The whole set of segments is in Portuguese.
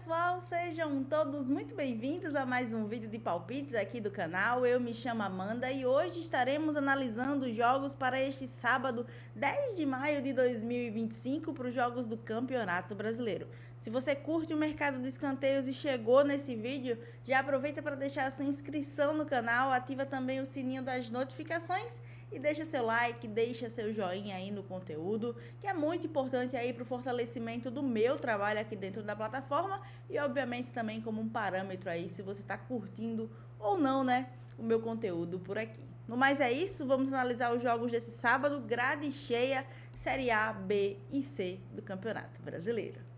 pessoal, sejam todos muito bem-vindos a mais um vídeo de palpites aqui do canal. Eu me chamo Amanda e hoje estaremos analisando os jogos para este sábado, 10 de maio de 2025, para os jogos do Campeonato Brasileiro. Se você curte o mercado de escanteios e chegou nesse vídeo, já aproveita para deixar a sua inscrição no canal, ativa também o sininho das notificações e deixa seu like, deixa seu joinha aí no conteúdo, que é muito importante aí para o fortalecimento do meu trabalho aqui dentro da plataforma e obviamente também como um parâmetro aí se você está curtindo ou não, né, o meu conteúdo por aqui. No mais é isso, vamos analisar os jogos desse sábado, grade cheia, Série A, B e C do Campeonato Brasileiro.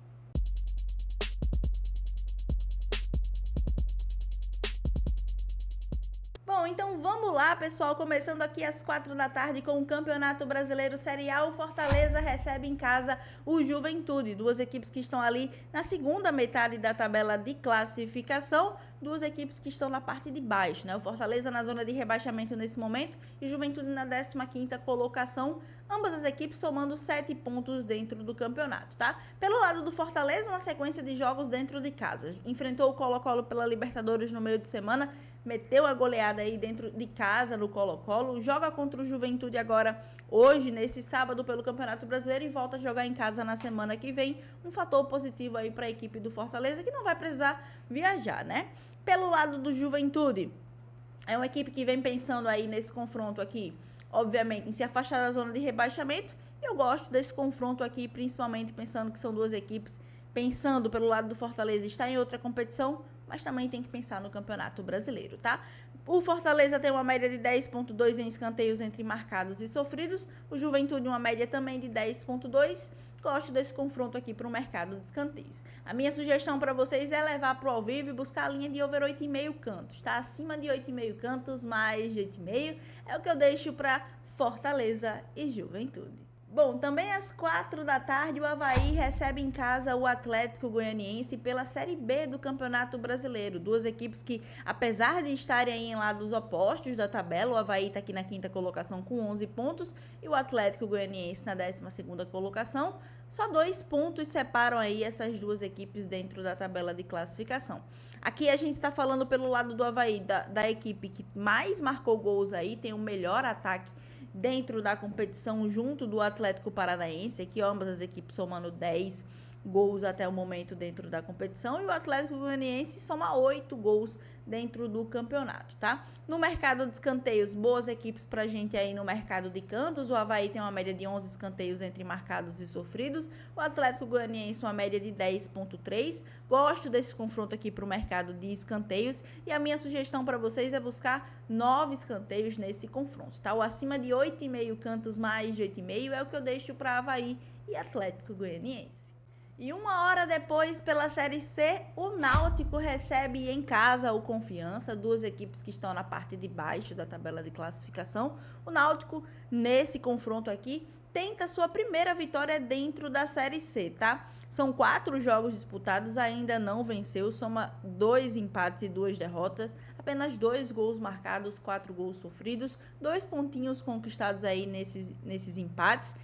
Bom, então vamos lá, pessoal, começando aqui às 4 da tarde com o Campeonato Brasileiro Série A, o Fortaleza recebe em casa o Juventude, duas equipes que estão ali na segunda metade da tabela de classificação, duas equipes que estão na parte de baixo, né? O Fortaleza na zona de rebaixamento nesse momento e o Juventude na 15ª colocação, ambas as equipes somando 7 pontos dentro do campeonato, tá? Pelo lado do Fortaleza, uma sequência de jogos dentro de casa, enfrentou o Colo-Colo pela Libertadores no meio de semana, meteu a goleada aí dentro de casa no Colo-Colo, joga contra o Juventude agora hoje, nesse sábado, pelo Campeonato Brasileiro e volta a jogar em casa na semana que vem. Um fator positivo aí para a equipe do Fortaleza, que não vai precisar viajar, né? Pelo lado do Juventude, é uma equipe que vem pensando aí nesse confronto aqui, obviamente, em se afastar da zona de rebaixamento. Eu gosto desse confronto aqui, principalmente pensando que são duas equipes, pensando pelo lado do Fortaleza, está em outra competição, mas também tem que pensar no Campeonato Brasileiro, tá? O Fortaleza tem uma média de 10,2 em escanteios entre marcados e sofridos, o Juventude uma média também de 10,2. Gosto desse confronto aqui para o mercado de escanteios. A minha sugestão para vocês é levar para o ao vivo e buscar a linha de over 8,5 cantos, tá? Acima de 8,5 cantos, mais de 8,5 é o que eu deixo para Fortaleza e Juventude. Bom, também às 4 da tarde o Avaí recebe em casa o Atlético Goianiense pela Série B do Campeonato Brasileiro. Duas equipes que, apesar de estarem em lados opostos da tabela, o Avaí está aqui na 5ª colocação com 11 pontos e o Atlético Goianiense na 12ª colocação. Só 2 pontos separam aí essas duas equipes dentro da tabela de classificação. Aqui a gente está falando pelo lado do Avaí, da equipe que mais marcou gols aí, tem o melhor ataque dentro da competição junto do Atlético Paranaense, aqui ambas as equipes somando 10 gols até o momento dentro da competição, e o Atlético Goianiense soma 8 gols dentro do campeonato, tá? No mercado de escanteios, boas equipes pra gente aí no mercado de cantos. O Avaí tem uma média de 11 escanteios entre marcados e sofridos, o Atlético Goianiense uma média de 10,3. Gosto desse confronto aqui pro mercado de escanteios e a minha sugestão para vocês é buscar 9 escanteios nesse confronto, tá? O acima de 8,5 cantos, mais de 8,5 é o que eu deixo para Avaí e Atlético Goianiense. E uma hora depois, pela Série C, o Náutico recebe em casa o Confiança, duas equipes que estão na parte de baixo da tabela de classificação. O Náutico, nesse confronto aqui, tenta sua primeira vitória dentro da Série C, tá? São 4 jogos disputados, ainda não venceu, soma 2 empates e 2 derrotas, apenas 2 gols marcados, 4 gols sofridos, 2 pontinhos conquistados aí nesses empates.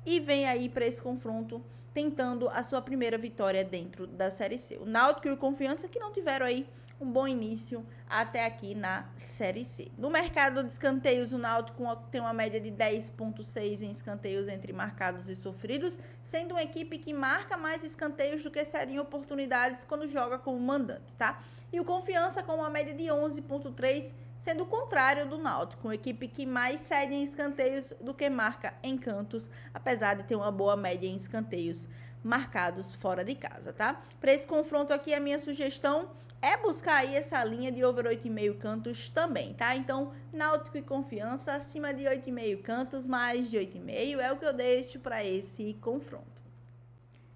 E vem aí para esse confronto tentando a sua primeira vitória dentro da Série C. O Náutico e o Confiança que não tiveram aí um bom início até aqui na Série C. No mercado de escanteios, o Náutico tem uma média de 10,6 em escanteios entre marcados e sofridos, sendo uma equipe que marca mais escanteios do que cede em oportunidades quando joga como mandante, tá? E o Confiança com uma média de 11,3, sendo o contrário do Náutico, uma equipe que mais cede em escanteios do que marca em cantos, apesar de ter uma boa média em escanteios marcados fora de casa, tá? Para esse confronto aqui, a minha sugestão é buscar aí essa linha de over 8,5 cantos também, tá? Então, Náutico e Confiança acima de 8,5 cantos, mais de 8,5 é o que eu deixo para esse confronto.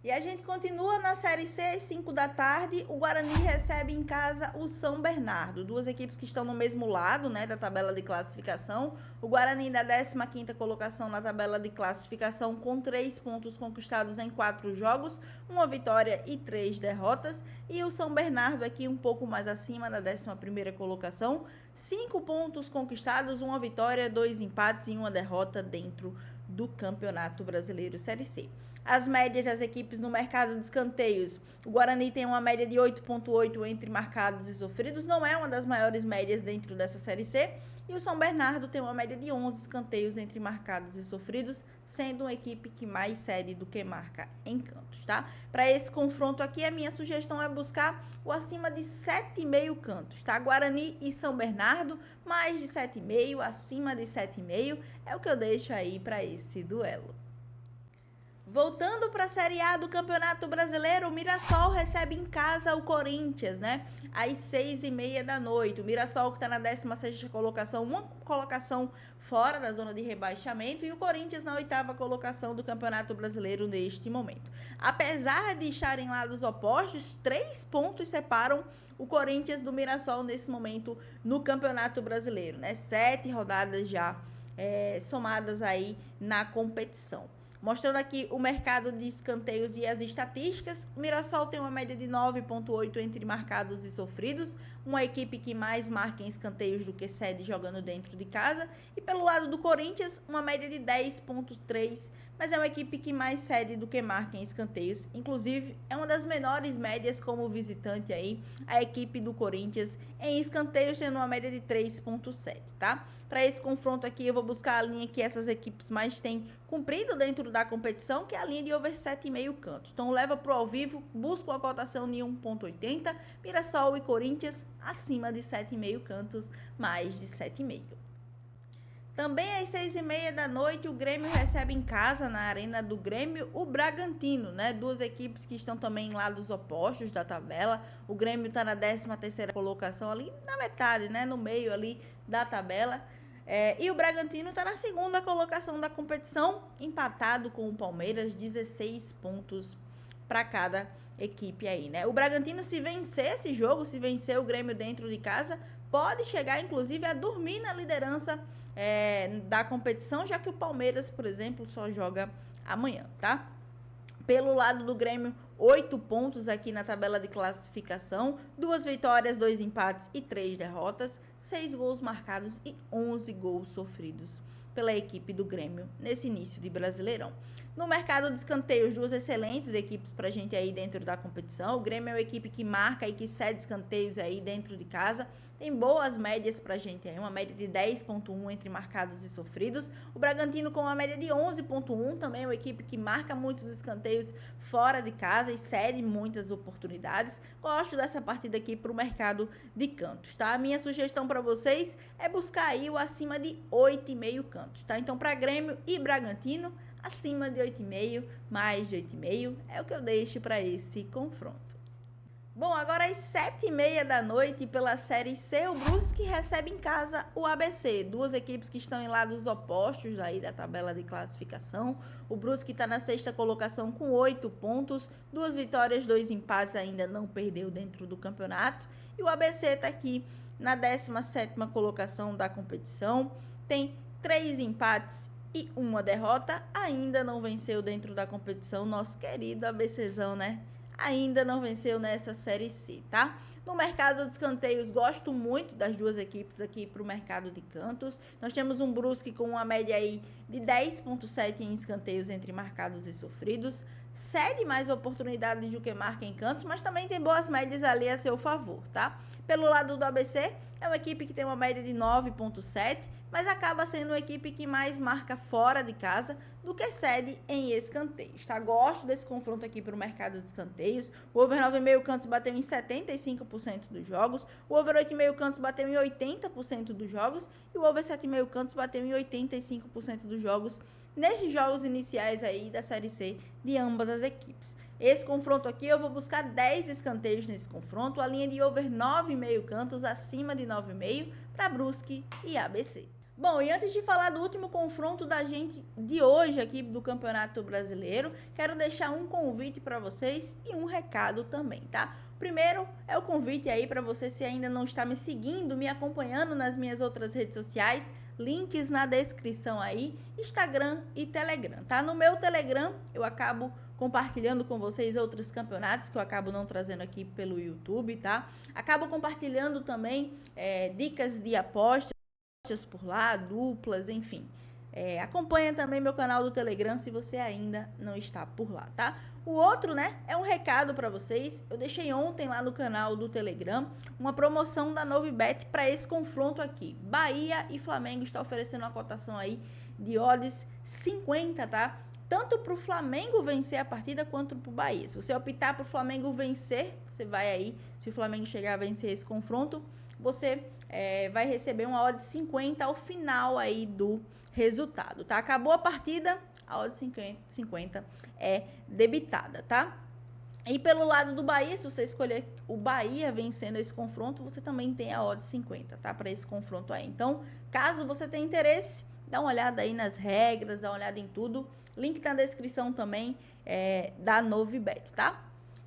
E a gente continua na Série C, às 5 da tarde, o Guarani recebe em casa o São Bernardo, duas equipes que estão no mesmo lado, né, da tabela de classificação. O Guarani da 15ª colocação na tabela de classificação com 3 pontos conquistados em 4 jogos, uma vitória e 3 derrotas, e o São Bernardo aqui um pouco mais acima da 11ª colocação, 5 pontos conquistados, uma vitória, 2 empates e uma derrota dentro do Campeonato Brasileiro Série C. as médias das equipes no mercado de escanteios. O Guarani tem uma média de 8,8 entre marcados e sofridos, não é uma das maiores médias dentro dessa Série C. E o São Bernardo tem uma média de 11 escanteios entre marcados e sofridos, sendo uma equipe que mais cede do que marca em cantos, tá? Para esse confronto aqui, a minha sugestão é buscar o acima de 7,5 cantos, tá? Guarani e São Bernardo, mais de 7,5, acima de 7,5, é o que eu deixo aí para esse duelo. Voltando para a Série A do Campeonato Brasileiro, o Mirassol recebe em casa o Corinthians, né? Às 6h30 da noite. O Mirassol que está na 16ª colocação, uma colocação fora da zona de rebaixamento, e o Corinthians na 8ª colocação do Campeonato Brasileiro neste momento. Apesar de estarem lados opostos, 3 pontos separam o Corinthians do Mirassol nesse momento no Campeonato Brasileiro, né? 7 rodadas já somadas aí na competição. Mostrando aqui o mercado de escanteios e as estatísticas, o Mirassol tem uma média de 9,8 entre marcados e sofridos, uma equipe que mais marca em escanteios do que cede jogando dentro de casa. E pelo lado do Corinthians, uma média de 10,3, mas é uma equipe que mais cede do que marca em escanteios. Inclusive, é uma das menores médias como visitante aí, a equipe do Corinthians em escanteios, tendo uma média de 3,7, tá? Para esse confronto aqui, eu vou buscar a linha que essas equipes mais têm cumprido dentro da competição, que é a linha de over 7,5 cantos. Então, leva para o ao vivo, busco a cotação de 1,80, Mirassol e Corinthians acima de 7,5 cantos, mais de 7,5. Também às 6h30 da noite, o Grêmio recebe em casa, na Arena do Grêmio, o Bragantino, né? Duas equipes que estão também em lados opostos da tabela. O Grêmio está na 13ª colocação, ali na metade, né? No meio ali da tabela. E o Bragantino está na 2ª colocação da competição, empatado com o Palmeiras, 16 pontos para cada equipe aí, né? O Bragantino, se vencer esse jogo, se vencer o Grêmio dentro de casa, pode chegar, inclusive, a dormir na liderança da competição, já que o Palmeiras, por exemplo, só joga amanhã, tá? Pelo lado do Grêmio, 8 pontos aqui na tabela de classificação, 2 vitórias, 2 empates e 3 derrotas, 6 gols marcados e 11 gols sofridos pela equipe do Grêmio nesse início de Brasileirão. No mercado de escanteios, 2 excelentes equipes pra gente aí dentro da competição. O Grêmio é uma equipe que marca e que cede escanteios aí dentro de casa. Tem boas médias pra gente aí, uma média de 10,1 entre marcados e sofridos. O Bragantino com uma média de 11,1, também é uma equipe que marca muitos escanteios fora de casa e cede muitas oportunidades. Gosto dessa partida aqui pro mercado de cantos, tá? A minha sugestão para vocês é buscar aí o acima de 8,5 cantos, tá? Então, para Grêmio e Bragantino, acima de 8,5, mais de 8,5 é o que eu deixo para esse confronto. Bom, agora às 7h30 da noite, pela Série C, o Brusque recebe em casa o ABC. Duas equipes que estão em lados opostos aí da tabela de classificação. O Brusque está na 6ª colocação com 8 pontos, 2 vitórias, 2 empates, ainda não perdeu dentro do campeonato. E o ABC está aqui na 17ª colocação da competição, tem 3 empates e 1 derrota, ainda não venceu dentro da competição, nosso querido ABCzão, né? Ainda não venceu nessa Série C, tá? No mercado de escanteios, gosto muito das duas equipes aqui para o mercado de cantos. Nós temos um Brusque com uma média aí de 10,7 em escanteios entre marcados e sofridos. Cede mais oportunidades do que marca em cantos, mas também tem boas médias ali a seu favor, tá? Pelo lado do ABC, é uma equipe que tem uma média de 9,7, mas acaba sendo uma equipe que mais marca fora de casa do que cede em escanteios, tá? Gosto desse confronto aqui para o mercado de escanteios. O over 9,5 cantos bateu em 75% dos jogos, o over 8,5 cantos bateu em 80% dos jogos e o over 7,5 cantos bateu em 85% dos jogos nesses jogos iniciais aí da Série C de ambas as equipes. Esse confronto aqui, eu vou buscar 10 escanteios nesse confronto, a linha de over 9,5 cantos, acima de 9,5 para Brusque e ABC. Bom, e antes de falar do último confronto da gente de hoje aqui do Campeonato Brasileiro, quero deixar um convite para vocês e um recado também, tá? Primeiro é o convite aí para você, se ainda não está me seguindo, me acompanhando nas minhas outras redes sociais, links na descrição aí, Instagram e Telegram, tá? No meu Telegram eu acabo compartilhando com vocês outros campeonatos que eu acabo não trazendo aqui pelo YouTube, tá? Acabo compartilhando também dicas de apostas por lá, duplas, enfim. Acompanha também meu canal do Telegram se você ainda não está por lá, tá? O outro, né, é um recado para vocês. Eu deixei ontem lá no canal do Telegram uma promoção da Novibet para esse confronto aqui. Bahia e Flamengo está oferecendo uma cotação aí de odds 50, tá? Tanto para o Flamengo vencer a partida quanto para o Bahia. Se você optar para o Flamengo vencer, você vai aí, se o Flamengo chegar a vencer esse confronto, você vai receber uma odd 50 ao final aí do resultado, tá? Acabou a partida, a odd 50 é debitada, tá? E pelo lado do Bahia, se você escolher o Bahia vencendo esse confronto, você também tem a odd 50, tá? Para esse confronto aí. Então, caso você tenha interesse, dá uma olhada aí nas regras, dá uma olhada em tudo. Link na descrição também da Novibet, tá?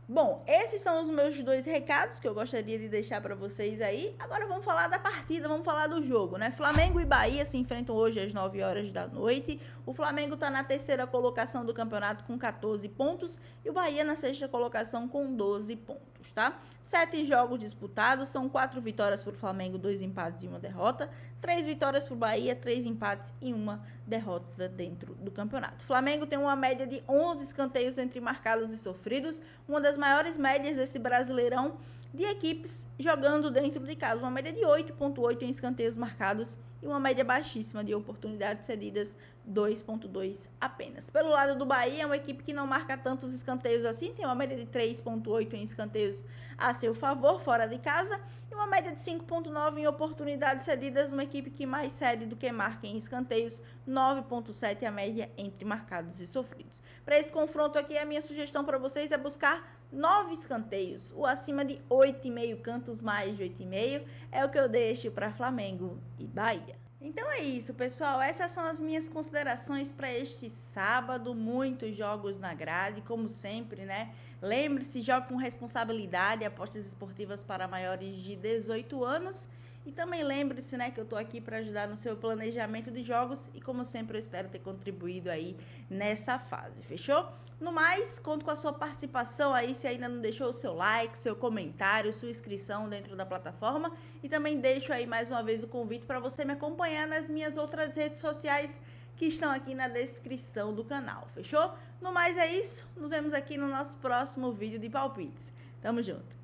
Bom, esses são os meus 2 recados que eu gostaria de deixar para vocês aí. Agora vamos falar da partida, vamos falar do jogo, né? Flamengo e Bahia se enfrentam hoje às 9 horas da noite. O Flamengo está na 3ª colocação do campeonato com 14 pontos e o Bahia na 6ª colocação com 12 pontos, tá? 7 jogos disputados, são 4 vitórias para o Flamengo, 2 empates e 1 derrota. 3 vitórias para o Bahia, 3 empates e 1 derrota dentro do campeonato. O Flamengo tem uma média de 11 escanteios entre marcados e sofridos, uma das maiores médias desse Brasileirão de equipes jogando dentro de casa. Uma média de 8,8 em escanteios marcados e uma média baixíssima de oportunidades cedidas, 2,2 apenas. Pelo lado do Bahia, é uma equipe que não marca tantos escanteios assim, tem uma média de 3,8 em escanteios a seu favor, fora de casa, e uma média de 5,9 em oportunidades cedidas, uma equipe que mais cede do que marca em escanteios, 9,7 a média entre marcados e sofridos. Para esse confronto aqui, a minha sugestão para vocês é buscar 9 escanteios, o acima de 8,5 cantos, mais de 8,5 é o que eu deixo para Flamengo e Bahia. Então é isso, pessoal. Essas são as minhas considerações para este sábado. Muitos jogos na grade, como sempre, né? Lembre-se, jogue com responsabilidade, apostas esportivas para maiores de 18 anos. E também lembre-se, né, que eu tô aqui para ajudar no seu planejamento de jogos e, como sempre, eu espero ter contribuído aí nessa fase, fechou? No mais, conto com a sua participação aí, se ainda não deixou o seu like, seu comentário, sua inscrição dentro da plataforma. E também deixo aí mais uma vez o convite para você me acompanhar nas minhas outras redes sociais que estão aqui na descrição do canal, fechou? No mais é isso, nos vemos aqui no nosso próximo vídeo de palpites. Tamo junto!